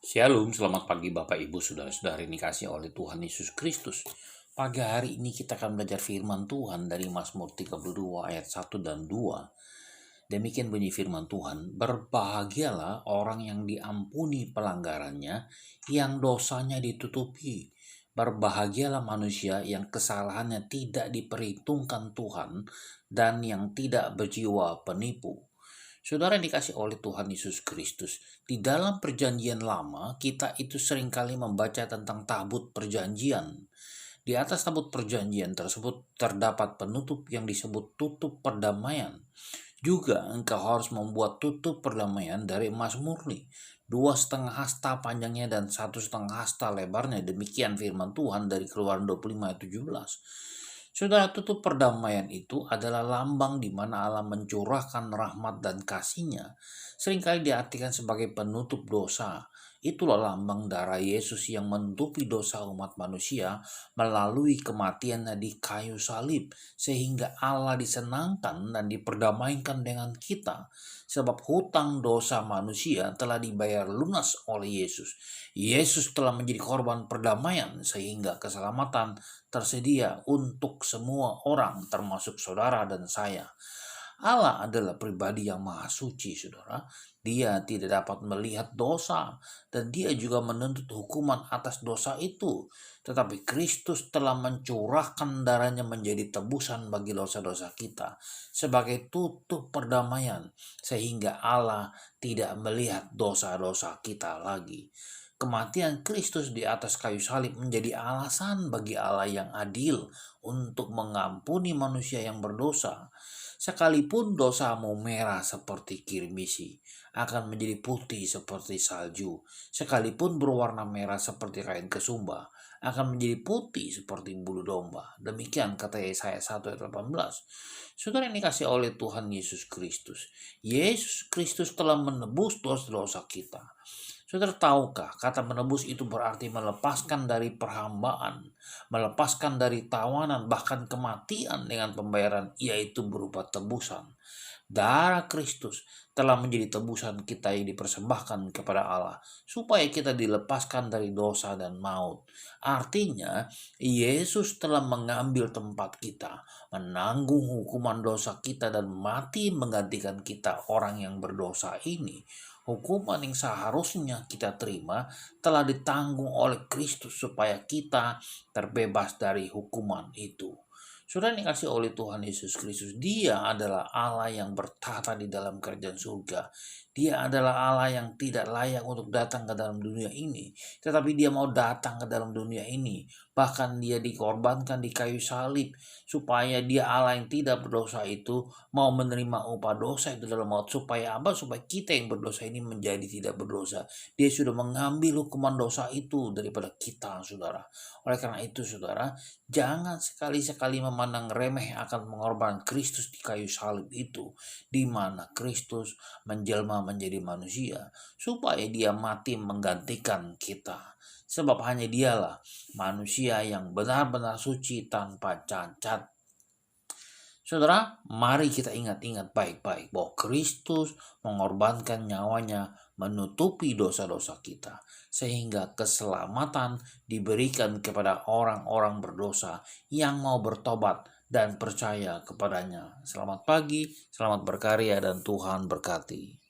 Shalom, selamat pagi Bapak Ibu Saudara-saudari yang dikasihi oleh Tuhan Yesus Kristus. Pagi hari ini kita akan belajar firman Tuhan dari Mazmur 32 ayat 1 dan 2. Demikian bunyi firman Tuhan, berbahagialah orang yang diampuni pelanggarannya, yang dosanya ditutupi. Berbahagialah manusia yang kesalahannya tidak diperhitungkan Tuhan dan yang tidak berjiwa penipu. Saudara yang dikasih oleh Tuhan Yesus Kristus, di dalam perjanjian lama kita itu seringkali membaca tentang tabut perjanjian. Di atas tabut perjanjian tersebut terdapat penutup yang disebut tutup perdamaian. Juga engkau harus membuat tutup perdamaian dari emas murni, 2,5 hasta panjangnya dan 1,5 hasta lebarnya. Demikian firman Tuhan dari Keluaran 25 ayat 17. Saudara, tutup perdamaian itu adalah lambang di mana Allah mencurahkan rahmat dan kasih-Nya. Seringkali diartikan sebagai penutup dosa. Itulah lambang darah Yesus yang menutupi dosa umat manusia melalui kematiannya di kayu salib, sehingga Allah disenangkan dan diperdamaikan dengan kita. Sebab hutang dosa manusia telah dibayar lunas oleh Yesus. Yesus telah menjadi korban perdamaian sehingga keselamatan tersedia untuk semua orang, termasuk saudara dan saya. Allah adalah pribadi yang maha suci, saudara. Dia tidak dapat melihat dosa dan dia juga menuntut hukuman atas dosa itu. Tetapi Kristus telah mencurahkan darahnya menjadi tebusan bagi dosa-dosa kita sebagai tutup perdamaian, sehingga Allah tidak melihat dosa-dosa kita lagi. Kematian Kristus di atas kayu salib menjadi alasan bagi Allah yang adil untuk mengampuni manusia yang berdosa. Sekalipun dosamu merah seperti kirmisi, akan menjadi putih seperti salju. Sekalipun berwarna merah seperti kain kesumba, akan menjadi putih seperti bulu domba. Demikian kata Yesaya 1 ayat 18. Saudara yang dikasih oleh Tuhan Yesus Kristus, Yesus Kristus telah menebus dosa-dosa kita. Saudara tahukah, kata menebus itu berarti melepaskan dari perhambaan, melepaskan dari tawanan, bahkan kematian dengan pembayaran, yaitu berupa tebusan. Darah Kristus telah menjadi tebusan kita yang dipersembahkan kepada Allah, supaya kita dilepaskan dari dosa dan maut. Artinya, Yesus telah mengambil tempat kita, menanggung hukuman dosa kita dan mati menggantikan kita orang yang berdosa ini. Hukuman yang seharusnya kita terima telah ditanggung oleh Kristus supaya kita terbebas dari hukuman itu. Sudah dikasih oleh Tuhan Yesus Kristus, Dia adalah Allah yang bertata di dalam kerajaan surga. Dia adalah Allah yang tidak layak untuk datang ke dalam dunia ini, tetapi Dia mau datang ke dalam dunia ini. Bahkan Dia dikorbankan di kayu salib, supaya Dia Allah yang tidak berdosa itu mau menerima upah dosa itu dalam maut. Supaya apa? Supaya kita yang berdosa ini menjadi tidak berdosa. Dia sudah mengambil hukuman dosa itu daripada kita, saudara. Oleh karena itu, saudara, jangan sekali-sekali memandang remeh akan pengorbanan Kristus di kayu salib itu, di mana Kristus menjelma menjadi manusia, supaya Dia mati menggantikan kita. Sebab hanya Dialah manusia yang benar-benar suci tanpa cacat. Saudara, mari kita ingat-ingat baik-baik bahwa Kristus mengorbankan nyawanya menutupi dosa-dosa kita, sehingga keselamatan diberikan kepada orang-orang berdosa yang mau bertobat dan percaya kepadanya. Selamat pagi, selamat berkarya, dan Tuhan berkati.